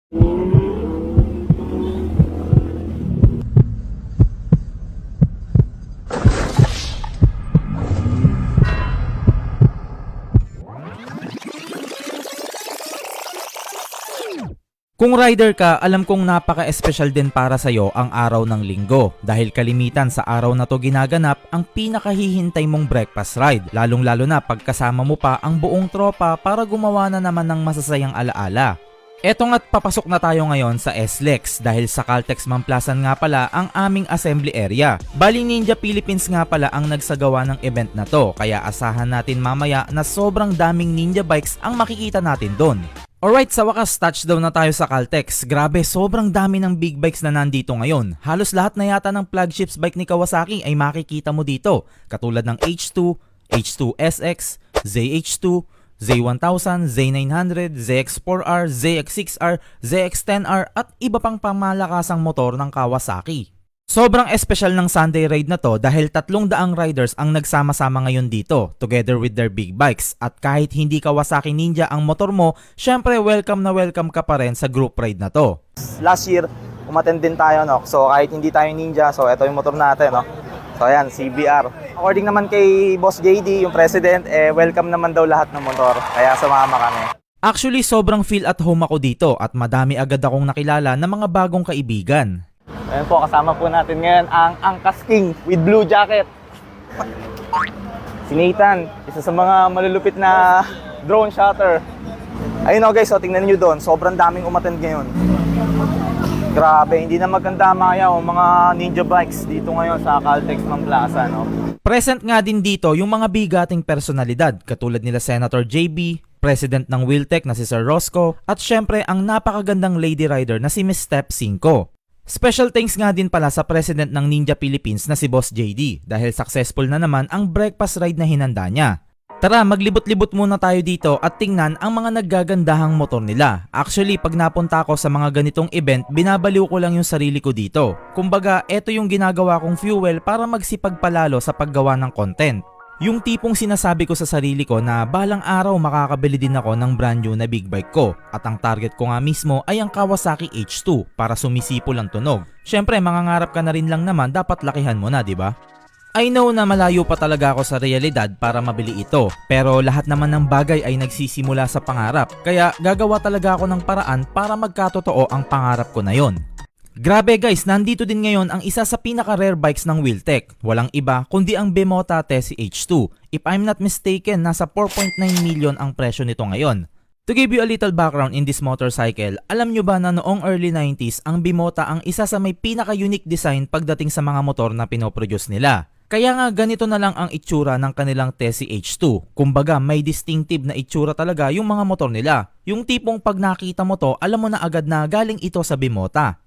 Kung rider ka, alam kong napaka-espesyal din para sa'yo ang araw ng linggo dahil kalimitan sa araw na to ginaganap ang pinakahihintay mong breakfast ride, lalong-lalo na pagkasama mo pa ang buong tropa para gumawa na naman ng masasayang alaala. Eto nga't papasok na tayo ngayon sa SLEX dahil sa Caltex Mamplasan nga pala ang aming assembly area. Bali Ninja Philippines nga pala ang nagsagawa ng event na to, kaya asahan natin mamaya na sobrang daming Ninja bikes ang makikita natin doon. Alright, sa wakas touchdown na tayo sa Caltex. Grabe, sobrang dami ng big bikes na nandito ngayon. Halos lahat na yata ng flagships bike ni Kawasaki ay makikita mo dito. Katulad ng H2, H2SX, ZH2, Z1000, Z900, ZX4R, ZX6R, ZX10R at iba pang pamalakasang motor ng Kawasaki. Sobrang espesyal ng Sunday ride na to dahil 300 riders ang nagsama-sama ngayon dito together with their big bikes, at kahit hindi Kawasaki Ninja ang motor mo, syempre welcome na welcome ka pa rin sa group ride na to. Last year, umattend din tayo, no? So kahit hindi tayo Ninja, so ito yung motor natin, no? So ayan, CBR. According naman kay Boss JD, yung president, welcome naman daw lahat ng motor, kaya sumama kami. Actually, sobrang feel at home ako dito at madami agad akong nakilala na mga bagong kaibigan. Ayan po, kasama po natin ngayon ang Angkas King with blue jacket. Si Nathan, isa sa mga malulupit na drone shotter. Ayun o guys, so tingnan nyo doon, sobrang daming umattend ngayon. Grabe, hindi na maganda maya o mga Ninja bikes dito ngayon sa Caltex Mamplasan, no? Present nga din dito yung mga bigating personalidad katulad nila Senator JB, President ng Wheeltech na si Sir Roscoe, at syempre ang napakagandang lady rider na si Miss Step 5. Special thanks nga din pala sa President ng Ninja Philippines na si Boss JD dahil successful na naman ang breakfast ride na hinanda niya. Tara, maglibot-libot muna tayo dito at tingnan ang mga naggagandahang motor nila. Actually, pag napunta ako sa mga ganitong event, binabaliw ko lang yung sarili ko dito. Kumbaga, eto yung ginagawa kong fuel para magsipag palalo sa paggawa ng content. Yung tipong sinasabi ko sa sarili ko na balang araw makakabili din ako ng brand new na big bike ko, at ang target ko nga mismo ay ang Kawasaki H2 para sumisipol ang tunog. Syempre, mangangarap ka na rin lang naman, dapat lakihan mo na, di ba? I know na malayo pa talaga ako sa realidad para mabili ito, pero lahat naman ng bagay ay nagsisimula sa pangarap, kaya gagawa talaga ako ng paraan para magkatotoo ang pangarap ko na yon. Grabe guys, nandito din ngayon ang isa sa pinaka-rare bikes ng Wheeltech. Walang iba kundi ang Bimota Tessie H2. If I'm not mistaken, nasa 4.9 million ang presyo nito ngayon. To give you a little background in this motorcycle, alam nyo ba na noong early 90s, ang Bimota ang isa sa may pinaka-unique design pagdating sa mga motor na pinoproduce nila. Kaya nga ganito na lang ang itsura ng kanilang Tessie H2. Kumbaga may distinctive na itsura talaga yung mga motor nila. Yung tipong pag nakita mo to, alam mo na agad na galing ito sa Bimota.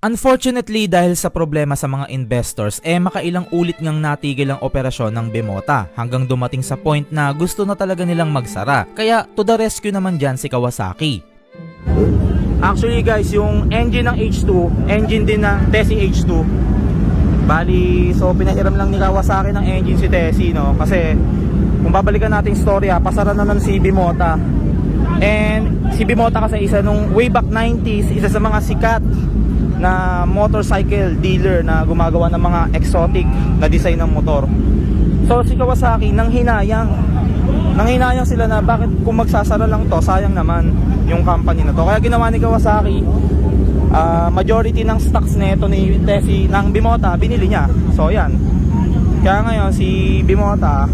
Unfortunately, dahil sa problema sa mga investors, makailang ulit ngang natigil ang operasyon ng Bimota hanggang dumating sa point na gusto na talaga nilang magsara. Kaya to the rescue naman dyan si Kawasaki. Actually guys, yung engine ng H2, engine din ng Tessie H2. Bali, so pinahiram lang ni Kawasaki ng engine si Tessie, no? Kasi kung babalikan natin storya, pasara naman si Bimota. And si Bimota kasi isa nung way back 90s, isa sa mga sikat na motorcycle dealer na gumagawa ng mga exotic na design ng motor. So si Kawasaki nanghinayang sila na bakit kung magsasara lang to, sayang naman yung company na to. Kaya ginawa ni Kawasaki, majority ng stocks nito ni Tessie ng Bimota binili niya. So yan, kaya ngayon si Bimota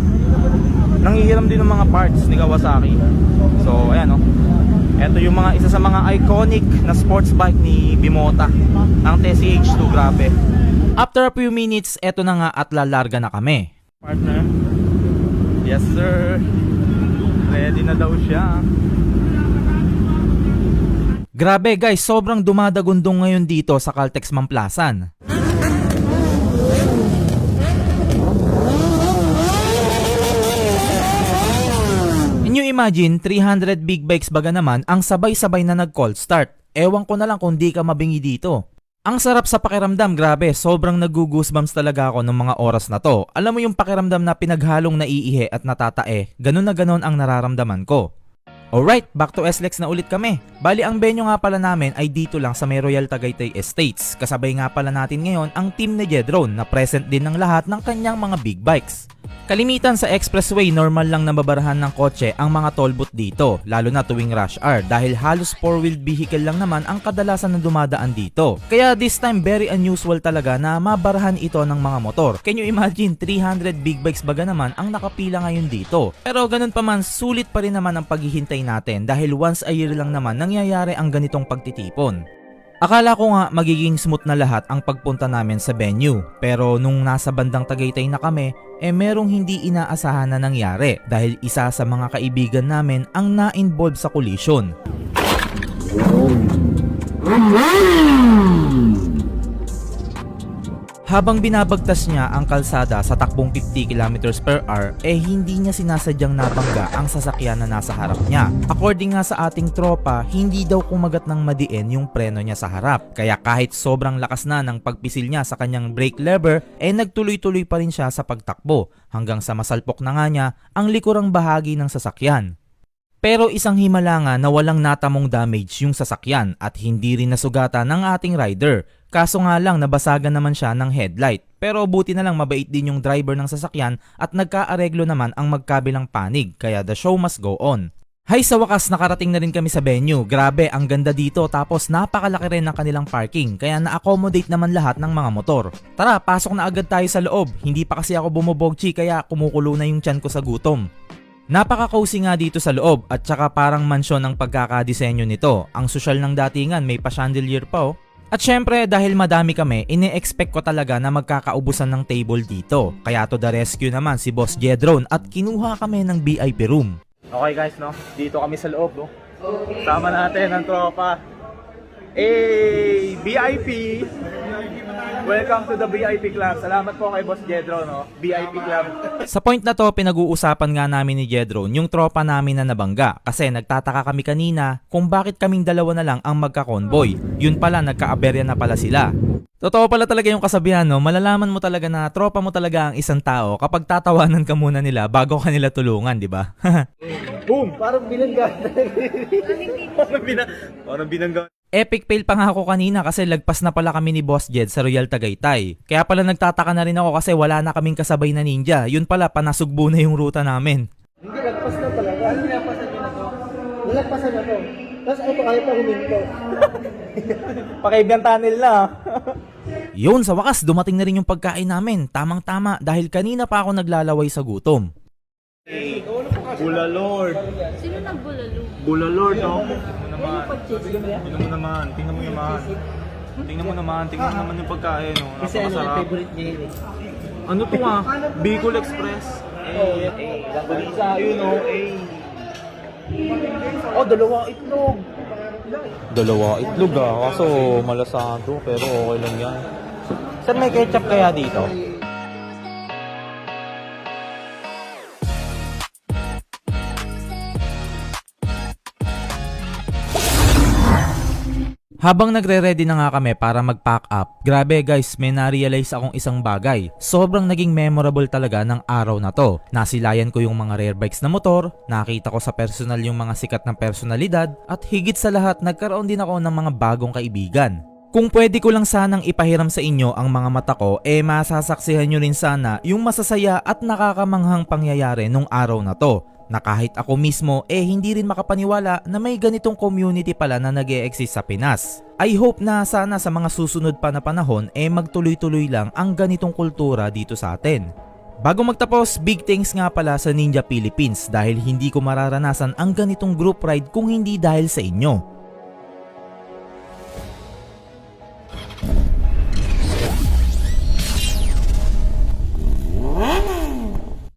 nanghihiram din ng mga parts ni Kawasaki. So ayan, no? Ito yung mga isa sa mga iconic na sports bike ni Bimota, ang Tessie H2. Grabe. After a few minutes, eto na nga at lalarga na kami. Partner, yes sir, ready na daw siya. Grabe guys, sobrang dumadagundong ngayon dito sa Caltex Mamplasan. Imagine, 300 big bikes baga naman ang sabay-sabay na nag-cold start. Ewan ko na lang kung di ka mabingi dito. Ang sarap sa pakiramdam, grabe, sobrang nag-goosebumps talaga ako ng mga oras na to. Alam mo yung pakiramdam na pinaghalong naiihi at natatae, ganun na ganun ang nararamdaman ko. Alright, back to SLEX na ulit kami. Bali ang venue nga pala namin ay dito lang sa may Royal Tagaytay Estates. Kasabay nga pala natin ngayon ang team ni Jedron na present din ng lahat ng kanyang mga big bikes. Kalimitan sa expressway, normal lang nababarahan ng kotse ang mga tollbooth dito, lalo na tuwing rush hour dahil halos 4-wheeled vehicle lang naman ang kadalasan na dumadaan dito. Kaya this time very unusual talaga na mabarahan ito ng mga motor. Can you imagine 300 big bikes baga naman ang nakapila ngayon dito? Pero ganun pa man, sulit pa rin naman ang paghihintay natin dahil once a year lang naman nangyayari ang ganitong pagtitipon. Akala ko nga magiging smooth na lahat ang pagpunta namin sa venue, pero nung nasa bandang Tagaytay na kami, merong hindi inaasahan na nangyari dahil isa sa mga kaibigan namin ang na-involve sa collision. Habang binabagtas niya ang kalsada sa takbong 50 km/h, hindi niya sinasadyang nabangga ang sasakyan na nasa harap niya. According nga sa ating tropa, hindi daw kumagat ng madiin yung preno niya sa harap. Kaya kahit sobrang lakas na ng pagpisil niya sa kanyang brake lever, nagtuloy-tuloy pa rin siya sa pagtakbo hanggang sa masalpok na nga niya ang likurang bahagi ng sasakyan. Pero isang himala nga na walang natamong damage yung sasakyan at hindi rin nasugatan ng ating rider. Kaso nga lang nabasagan naman siya ng headlight. Pero buti na lang mabait din yung driver ng sasakyan at nagkaareglo naman ang magkabilang panig kaya the show must go on. Hay, sa wakas nakarating na rin kami sa venue. Grabe, ang ganda dito tapos napakalaki rin ng kanilang parking kaya na-accommodate naman lahat ng mga motor. Tara, pasok na agad tayo sa loob. Hindi pa kasi ako bumobogchi kaya kumukulo na yung tiyan ko sa gutom. Napaka-cozy nga dito sa loob at saka parang mansyon ang pagkakadisenyo nito. Ang sosyal ng datingan, may pa-chandelier pa oh. At syempre dahil madami kami, ine-expect ko talaga na magkakaubusan ng table dito. Kaya to the rescue naman si Boss Jedron at kinuha kami ng VIP room. Okay guys, no? Dito kami sa loob, no? Sama natin ang tropa. Hey, VIP! Welcome to the VIP Club. Salamat po kay Boss Jedro, no? VIP Club. Sa point na to, pinag-uusapan nga namin ni Jedron yung tropa namin na nabangga kasi nagtataka kami kanina kung bakit kaming dalawa na lang ang magka-convoy. Yun pala, nagka-aberya na pala sila. Totoo pala talaga yung kasabihan, no? Malalaman mo talaga na tropa mo talaga ang isang tao kapag tatawanan ka muna nila bago ka nila tulungan, di ba? Boom! Parang binangga. Parang binangga. Epic fail pa nga ako kanina kasi lagpas na pala kami ni Boss Jed sa Royal Tagaytay. Kaya pala nagtataka na rin ako kasi wala na kaming kasabay na ninja. Yun pala, panasugbo na yung ruta namin. Hindi, lagpas na talaga. Ano nilagpasan nyo na to? Nilagpasan na to. Tapos ito kahit pa huminto. Pakaibigan tunnel na. Yun, sa wakas, dumating na rin yung pagkain namin. Tamang-tama dahil kanina pa ako naglalaway sa gutom. Bulalord. Sino nang bulalo? Bulalord, no? Tingnan mo naman. Tingnan mo naman. Tingnan mo naman. Tingnan mo naman yung pagkain, no? Kasi ano, Napakasarap. favorite niya yun eh. Ano to nga? Bicol Express. Balisa, yun, no? Oh, dalawang itlog. Dalawa itlog kaso malasahan to pero okay lang yan. Sir, may ketchup kaya dito? Habang nagre-ready na nga kami para mag-pack up, grabe guys, may na-realize akong isang bagay. Sobrang naging memorable talaga ng araw na to. Nasilayan ko yung mga rare bikes na motor, nakita ko sa personal yung mga sikat na personalidad, at higit sa lahat nagkaroon din ako ng mga bagong kaibigan. Kung pwede ko lang sanang ipahiram sa inyo ang mga mata ko, masasaksihan nyo rin sana yung masasaya at nakakamanghang pangyayari nung araw na to. Na kahit ako mismo hindi rin makapaniwala na may ganitong community pala na nag-e-exist sa Pinas. I hope na sana sa mga susunod pa na panahon magtuloy-tuloy lang ang ganitong kultura dito sa atin. Bago magtapos, big thanks nga pala sa Ninja Philippines dahil hindi ko mararanasan ang ganitong group ride kung hindi dahil sa inyo.